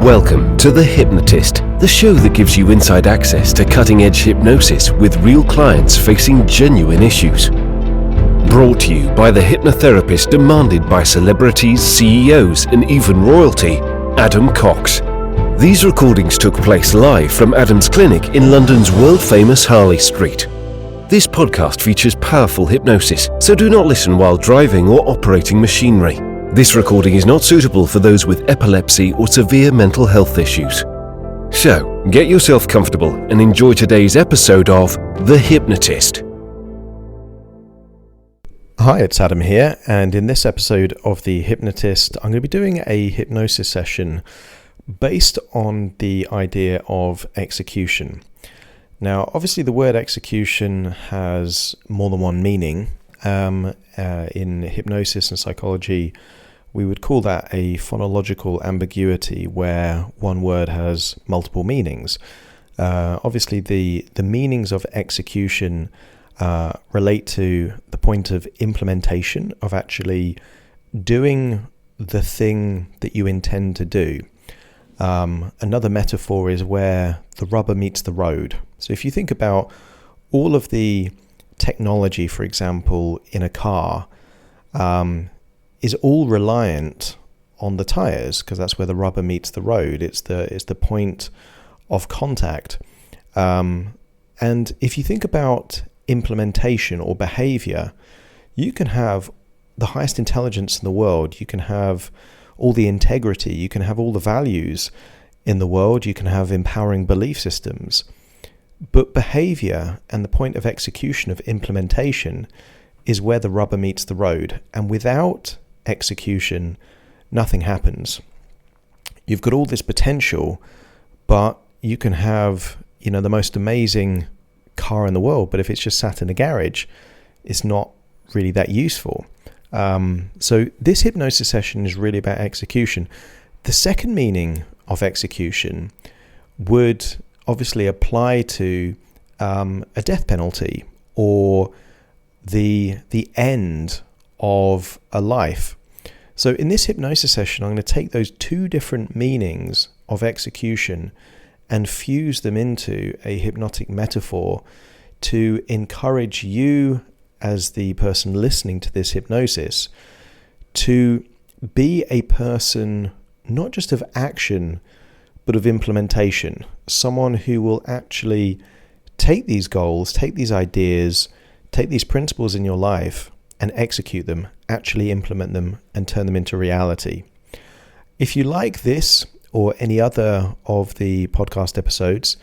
Welcome to The Hypnotist, the show that gives you inside access to cutting-edge hypnosis with real clients facing genuine issues. Brought to you by the hypnotherapist demanded by celebrities, CEOs, and even royalty, Adam Cox. These recordings took place live from Adam's clinic in London's world-famous Harley Street. This podcast features powerful hypnosis, so do not listen while driving or operating machinery. This recording is not suitable for those with epilepsy or severe mental health issues. So, get yourself comfortable and enjoy today's episode of The Hypnotist. Hi, it's Adam here, and in this episode of The Hypnotist, I'm going to be doing a hypnosis session based on the idea of execution. Now, obviously the word execution has more than one meaning. In hypnosis and psychology, we would call that a phonological ambiguity, where one word has multiple meanings. Obviously, the meanings of execution relate to the point of implementation, of actually doing the thing that you intend to do. Another metaphor is where the rubber meets the road. So if you think about all of the technology, for example, in a car, is all reliant on the tires, because that's where the rubber meets the road. It's the point of contact. And if you think about implementation or behavior, you can have the highest intelligence in the world, you can have all the integrity, you can have all the values in the world, you can have empowering belief systems. But behavior and the point of execution of implementation is where the rubber meets the road. And without execution, nothing happens. You've got all this potential, but you can have, the most amazing car in the world, but if it's just sat in a garage, it's not really that useful. So this hypnosis session is really about execution. The second meaning of execution would obviously apply to a death penalty or the end of a life. So in this hypnosis session, I'm going to take those two different meanings of execution and fuse them into a hypnotic metaphor to encourage you, as the person listening to this hypnosis, to be a person not just of action, but of implementation. Someone who will actually take these goals, take these ideas, take these principles in your life and execute them, actually implement them and turn them into reality. If you like this or any other of the podcast episodes,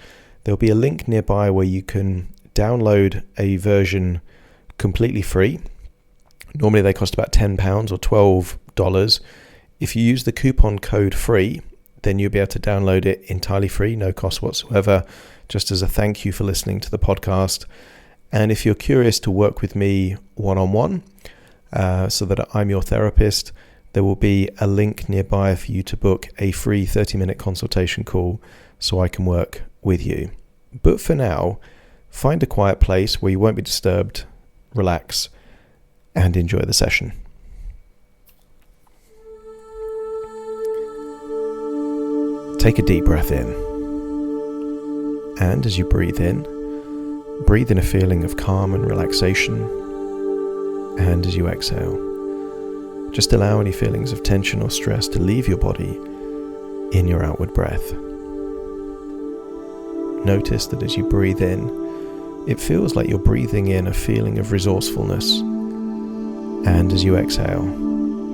there'll be a link nearby where you can download a version completely free. Normally they cost about £10 or $12. If you use the coupon code FREE, then you'll be able to download it entirely free, no cost whatsoever, just as a thank you for listening to the podcast. And if you're curious to work with me one-on-one, so that I'm your therapist, there will be a link nearby for you to book a free 30-minute consultation call so I can work with you. But for now, find a quiet place where you won't be disturbed, relax, and enjoy the session. Take a deep breath in. And as you breathe in a feeling of calm and relaxation. And as you exhale, just allow any feelings of tension or stress to leave your body in your outward breath. Notice that as you breathe in, it feels like you're breathing in a feeling of resourcefulness. And as you exhale,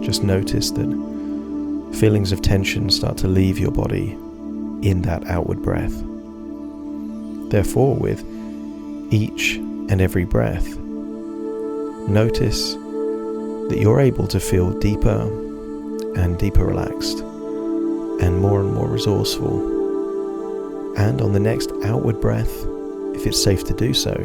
just notice that feelings of tension start to leave your body in that outward breath. Therefore, with each and every breath, notice that you're able to feel deeper and deeper relaxed and more resourceful. And on the next outward breath, if it's safe to do so,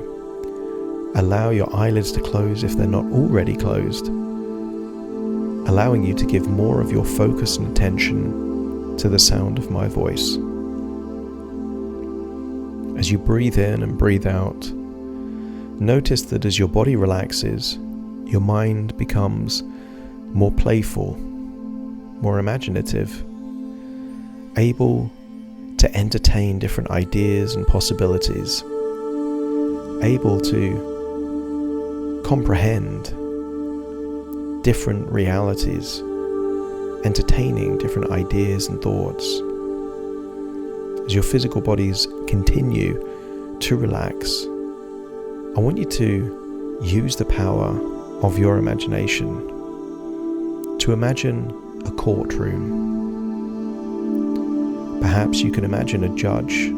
allow your eyelids to close if they're not already closed, allowing you to give more of your focus and attention to the sound of my voice. As you breathe in and breathe out, notice that as your body relaxes, your mind becomes more playful, more imaginative, able to entertain different ideas and possibilities, able to comprehend different realities, entertaining different ideas and thoughts. As your physical bodies continue to relax, I want you to use the power of your imagination to imagine a courtroom. Perhaps you can imagine a judge,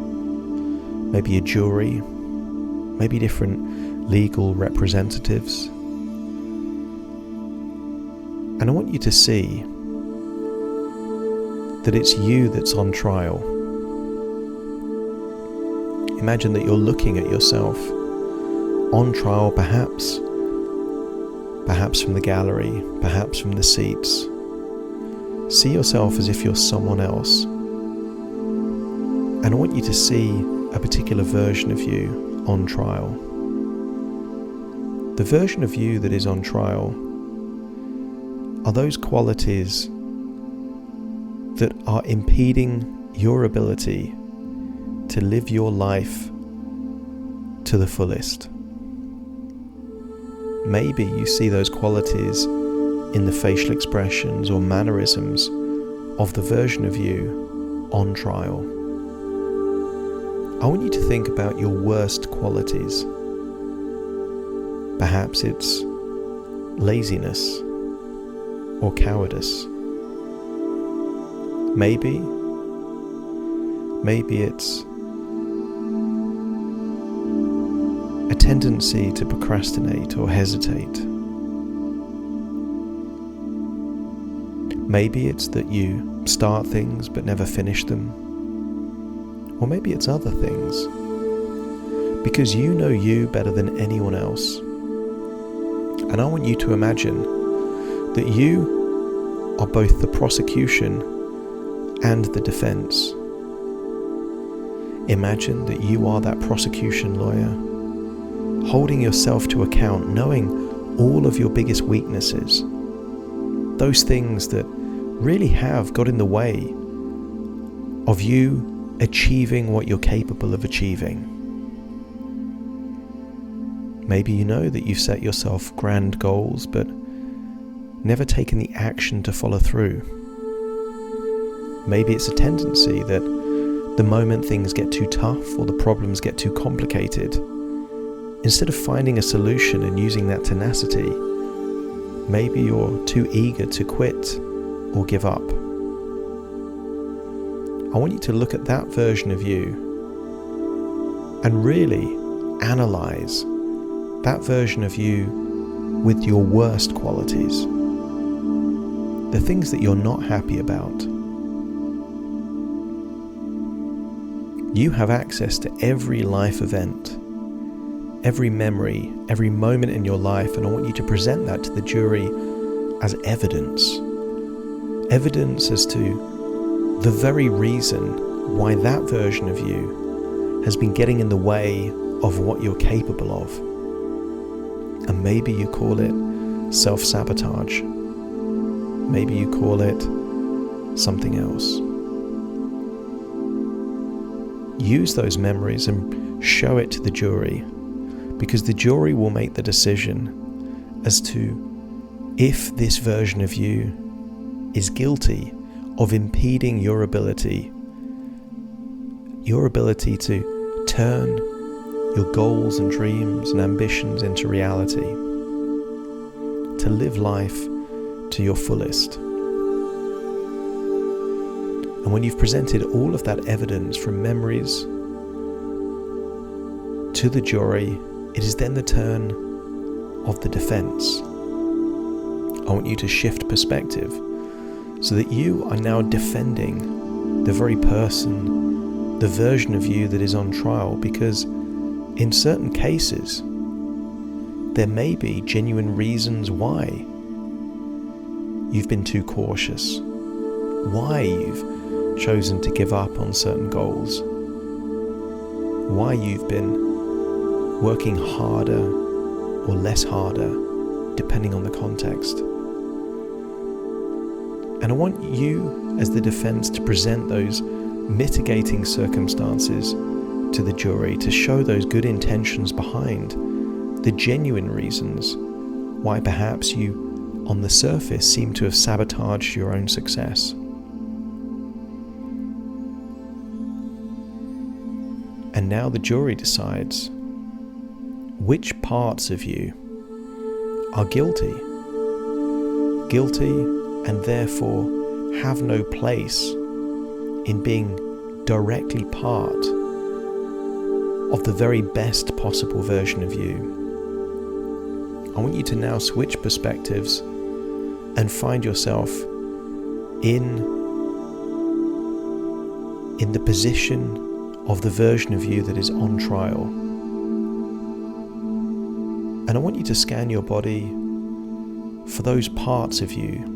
maybe a jury, maybe different legal representatives. And I want you to see that it's you that's on trial. Imagine that you're looking at yourself on trial, perhaps from the gallery, perhaps from the seats. See yourself as if you're someone else. And I want you to see a particular version of you on trial. The version of you that is on trial are those qualities that are impeding your ability to live your life to the fullest. Maybe you see those qualities in the facial expressions or mannerisms of the version of you on trial. I want you to think about your worst qualities. Perhaps it's laziness or cowardice. Maybe it's a tendency to procrastinate or hesitate. Maybe it's that you start things but never finish them. Or maybe it's other things. Because you know you better than anyone else. And I want you to imagine that you are both the prosecution and the defense. Imagine that you are that prosecution lawyer, holding yourself to account, knowing all of your biggest weaknesses, those things that really have got in the way of you achieving what you're capable of achieving. Maybe you know that you've set yourself grand goals, but never taken the action to follow through. Maybe it's a tendency that the moment things get too tough or the problems get too complicated, instead of finding a solution and using that tenacity, maybe you're too eager to quit or give up. I want you to look at that version of you and really analyze that version of you with your worst qualities, the things that you're not happy about. You have access to every life event, every memory, every moment in your life, and I want you to present that to the jury as evidence. Evidence as to the very reason why that version of you has been getting in the way of what you're capable of. And maybe you call it self-sabotage. Maybe you call it something else. Use those memories and show it to the jury, because the jury will make the decision as to if this version of you is guilty of impeding your ability to turn your goals and dreams and ambitions into reality, to live life to your fullest. And when you've presented all of that evidence from memories to the jury, it is then the turn of the defense. I want you to shift perspective so that you are now defending the very person, the version of you that is on trial, because in certain cases, there may be genuine reasons why you've been too cautious, why you've chosen to give up on certain goals, why you've been working harder or less harder, depending on the context. And I want you as the defense to present those mitigating circumstances to the jury, to show those good intentions behind the genuine reasons why perhaps you, on the surface, seem to have sabotaged your own success. And now the jury decides which parts of you are guilty, and therefore have no place in being directly part of the very best possible version of you. I want you to now switch perspectives and find yourself in the position of the version of you that is on trial. And I want you to scan your body for those parts of you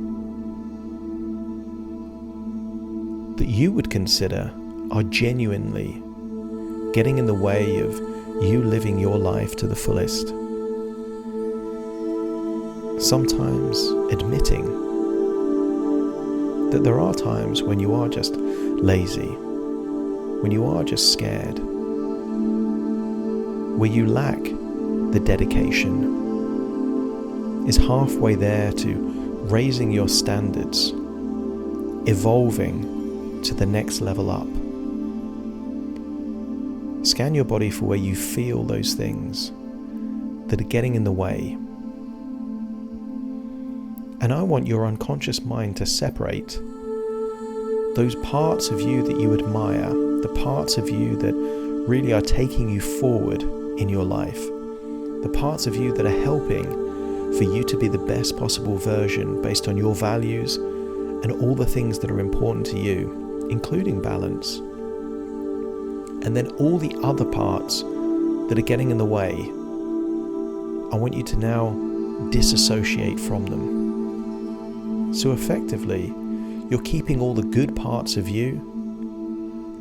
that you would consider are genuinely getting in the way of you living your life to the fullest. Sometimes admitting that there are times when you are just lazy, when you are just scared, where you lack the dedication, is halfway there to raising your standards, evolving to the next level up. Scan your body for where you feel those things that are getting in the way. And I want your unconscious mind to separate those parts of you that you admire, the parts of you that really are taking you forward in your life, the parts of you that are helping for you to be the best possible version based on your values and all the things that are important to you, including balance. And then all the other parts that are getting in the way, I want you to now disassociate from them. So effectively, you're keeping all the good parts of you,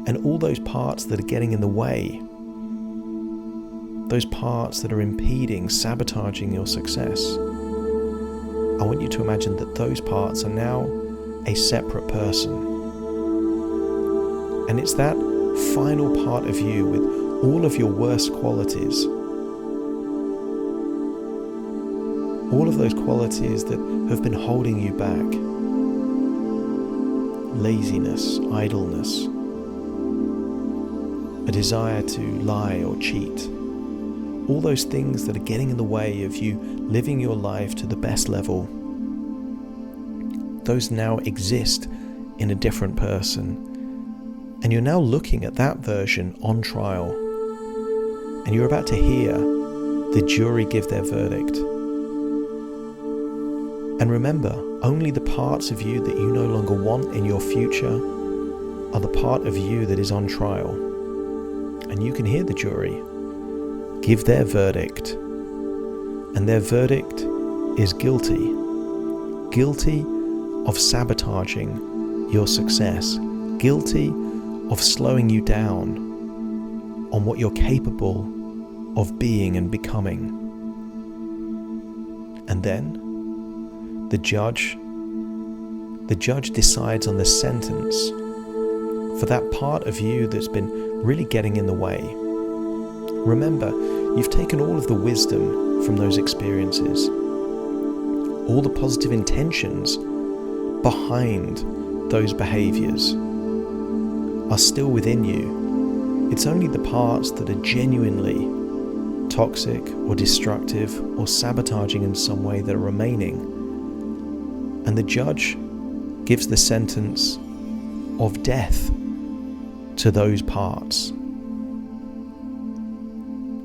and all those parts that are getting in the way, those parts that are impeding, sabotaging your success, I want you to imagine that those parts are now a separate person. And it's that final part of you with all of your worst qualities, all of those qualities that have been holding you back, laziness, idleness, a desire to lie or cheat, all those things that are getting in the way of you living your life to the best level, those now exist in a different person. And you're now looking at that version on trial, and you're about to hear the jury give their verdict. And remember, only the parts of you that you no longer want in your future are the part of you that is on trial. And you can hear the jury give their verdict, and their verdict is guilty. Guilty of sabotaging your success, guilty of slowing you down on what you're capable of being and becoming. And then the judge decides on the sentence for that part of you that's been really getting in the way. Remember, you've taken all of the wisdom from those experiences, all the positive intentions behind those behaviors are still within you. It's only the parts that are genuinely toxic or destructive or sabotaging in some way that are remaining. And the judge gives the sentence of death to those parts.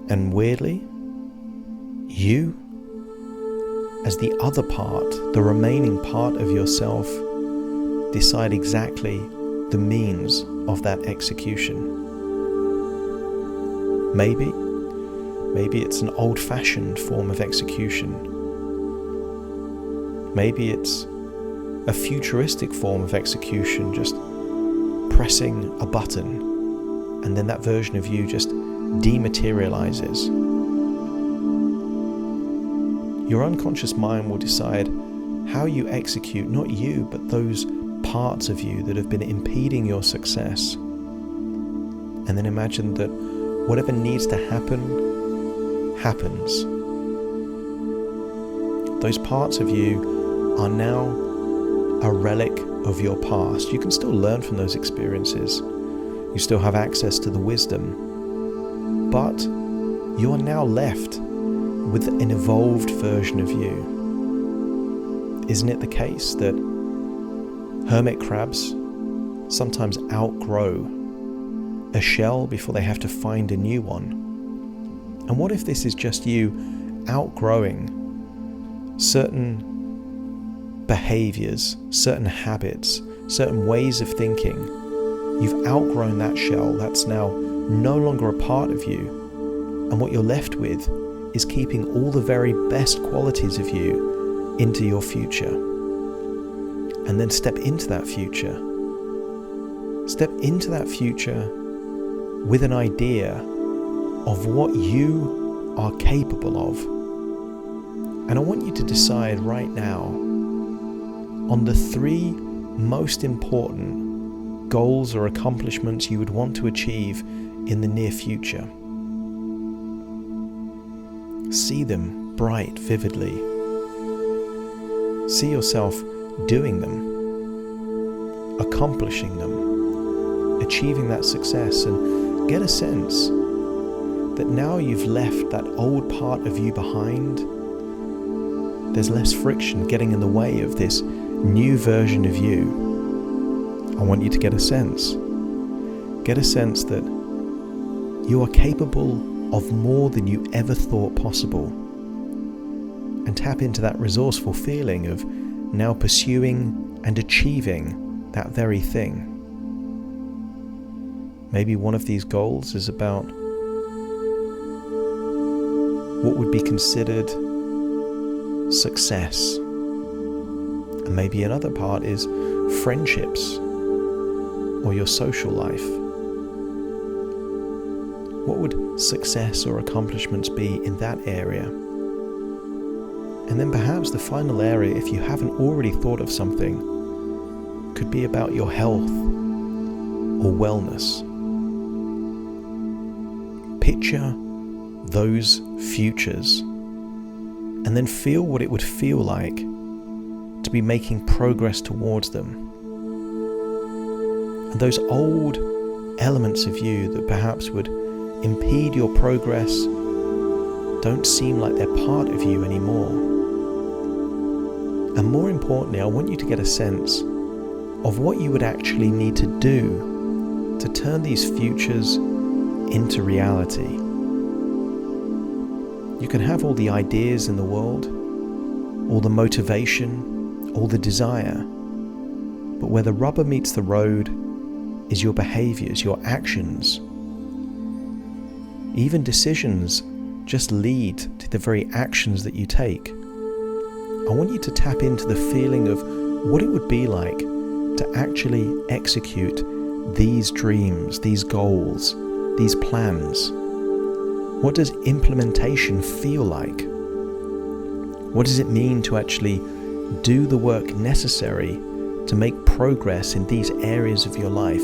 And weirdly, you, as the other part, the remaining part of yourself, decide exactly the means of that execution. Maybe it's an old-fashioned form of execution. Maybe it's a futuristic form of execution, just pressing a button, and then that version of you just dematerializes. Your unconscious mind will decide how you execute, not you, but those parts of you that have been impeding your success. And then imagine that whatever needs to happen, happens. Those parts of you are now a relic of your past. You can still learn from those experiences. You still have access to the wisdom. But you are now left with an evolved version of you. Isn't it the case that hermit crabs sometimes outgrow a shell before they have to find a new one? And what if this is just you outgrowing certain behaviors, certain habits, certain ways of thinking? You've outgrown that shell. That's now no longer a part of you. And what you're left with is keeping all the very best qualities of you into your future. And then step into that future. Step into that future with an idea of what you are capable of. And I want you to decide right now on the 3 most important goals or accomplishments you would want to achieve in the near future. See them bright, vividly. See yourself doing them, accomplishing them, achieving that success, and get a sense that now you've left that old part of you behind. There's less friction getting in the way of this new version of you. I want you to get a sense that you are capable of more than you ever thought possible, and tap into that resourceful feeling of now pursuing and achieving that very thing. Maybe one of these goals is about what would be considered success, and maybe another part is friendships or your social life. What would success or accomplishments be in that area? And then perhaps the final area, if you haven't already thought of something, could be about your health or wellness. Picture those futures and then feel what it would feel like to be making progress towards them. And those old elements of you that perhaps would impede your progress don't seem like they're part of you anymore. And more importantly, I want you to get a sense of what you would actually need to do to turn these futures into reality. You can have all the ideas in the world, all the motivation, all the desire, but where the rubber meets the road is your behaviors, your actions. Even decisions just lead to the very actions that you take. I want you to tap into the feeling of what it would be like to actually execute these dreams, these goals, these plans. What does implementation feel like? What does it mean to actually do the work necessary to make progress in these areas of your life?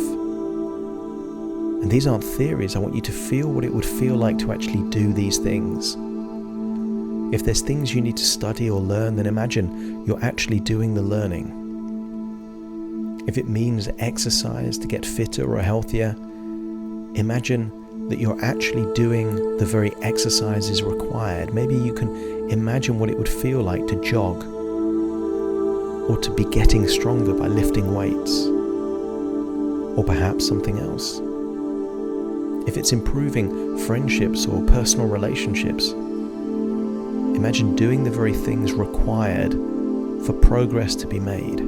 And these aren't theories. I want you to feel what it would feel like to actually do these things. If there's things you need to study or learn, then imagine you're actually doing the learning. If it means exercise to get fitter or healthier, imagine that you're actually doing the very exercises required. Maybe you can imagine what it would feel like to jog or to be getting stronger by lifting weights, or perhaps something else. If it's improving friendships or personal relationships, imagine doing the very things required for progress to be made.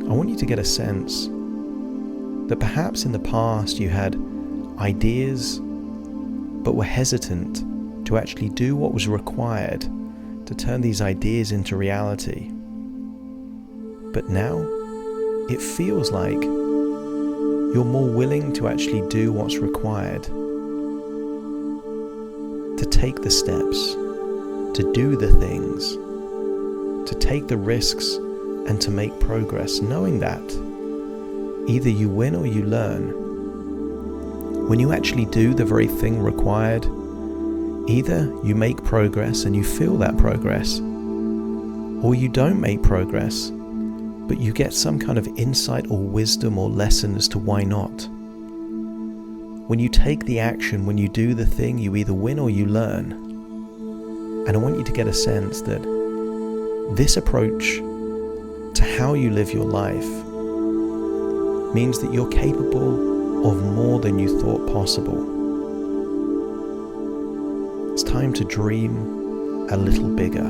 I want you to get a sense that perhaps in the past you had ideas but were hesitant to actually do what was required to turn these ideas into reality. But now it feels like you're more willing to actually do what's required, to take the steps, to do the things, to take the risks and to make progress, knowing that either you win or you learn. When you actually do the very thing required, either you make progress and you feel that progress, or you don't make progress, but you get some kind of insight or wisdom or lesson as to why not. When you take the action, when you do the thing, you either win or you learn. And I want you to get a sense that this approach to how you live your life means that you're capable of more than you thought possible. It's time to dream a little bigger.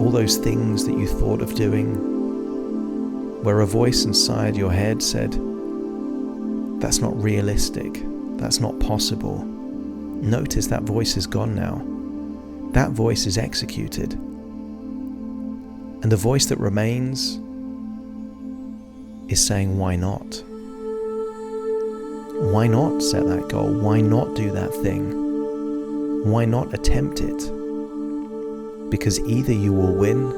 All those things that you thought of doing, where a voice inside your head said, "That's not realistic, that's not possible." Notice that voice is gone now. That voice is executed. And the voice that remains is saying, why not? Why not set that goal? Why not do that thing? Why not attempt it? Because either you will win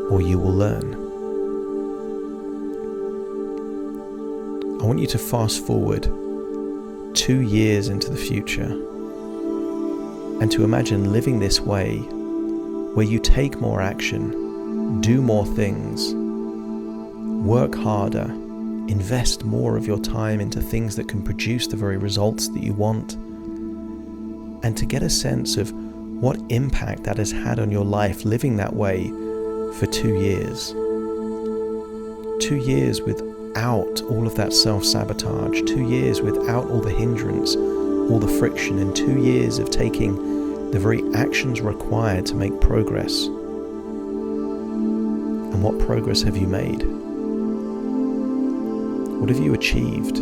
or you will learn. I want you to fast forward 2 years into the future and to imagine living this way, where you take more action, do more things, work harder, invest more of your time into things that can produce the very results that you want, and to get a sense of what impact that has had on your life living that way for 2 years. 2 years without all of that self-sabotage, 2 years without all the hindrance, all the friction, and 2 years of taking the very actions required to make progress. And what progress have you made? What have you achieved?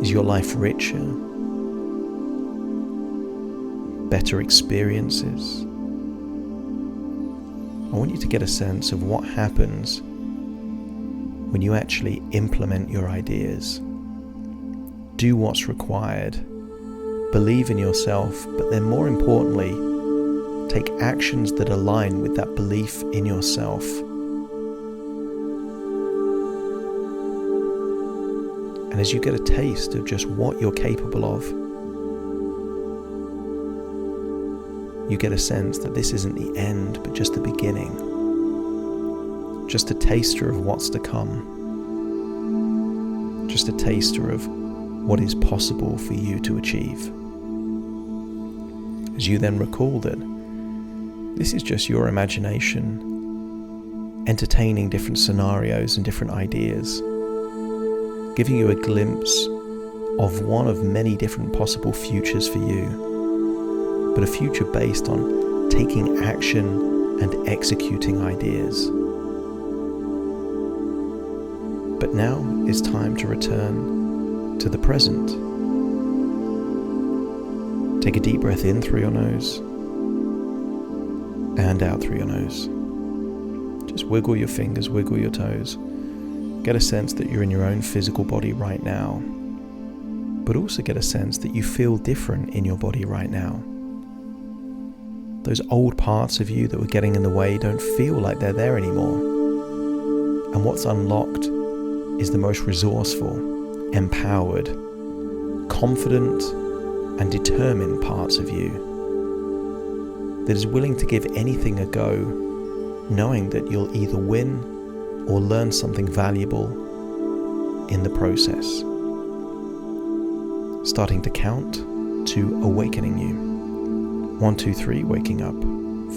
Is your life richer? Better experiences? I want you to get a sense of what happens when you actually implement your ideas. Do what's required. Believe in yourself, but then more importantly, take actions that align with that belief in yourself. And as you get a taste of just what you're capable of, you get a sense that this isn't the end, but just the beginning. Just a taster of what's to come. Just a taster of what is possible for you to achieve. As you then recall that this is just your imagination, entertaining different scenarios and different ideas, giving you a glimpse of one of many different possible futures for you, but a future based on taking action and executing ideas. But now it's time to return to the present. Take a deep breath in through your nose and out through your nose. Just wiggle your fingers, wiggle your toes. Get a sense that you're in your own physical body right now, but also get a sense that you feel different in your body right now. Those old parts of you that were getting in the way don't feel like they're there anymore. And what's unlocked is the most resourceful, empowered, confident, and determined parts of you that is willing to give anything a go, knowing that you'll either win or learn something valuable in the process. Starting to count to awakening you. 1, 2, 3, waking up.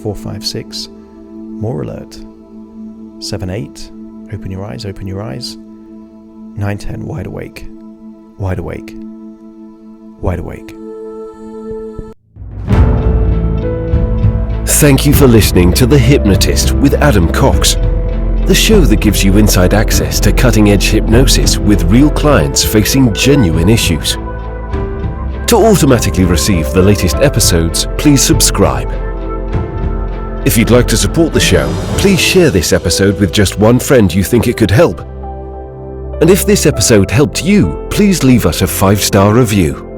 4, 5, 6, more alert. 7, 8, open your eyes, open your eyes. 9, 10, wide awake, wide awake, wide awake. Thank you for listening to The Hypnotist with Adam Cox, the show that gives you inside access to cutting-edge hypnosis with real clients facing genuine issues. To automatically receive the latest episodes, please subscribe. If you'd like to support the show, please share this episode with just one friend you think it could help. And if this episode helped you, please leave us a 5-star review.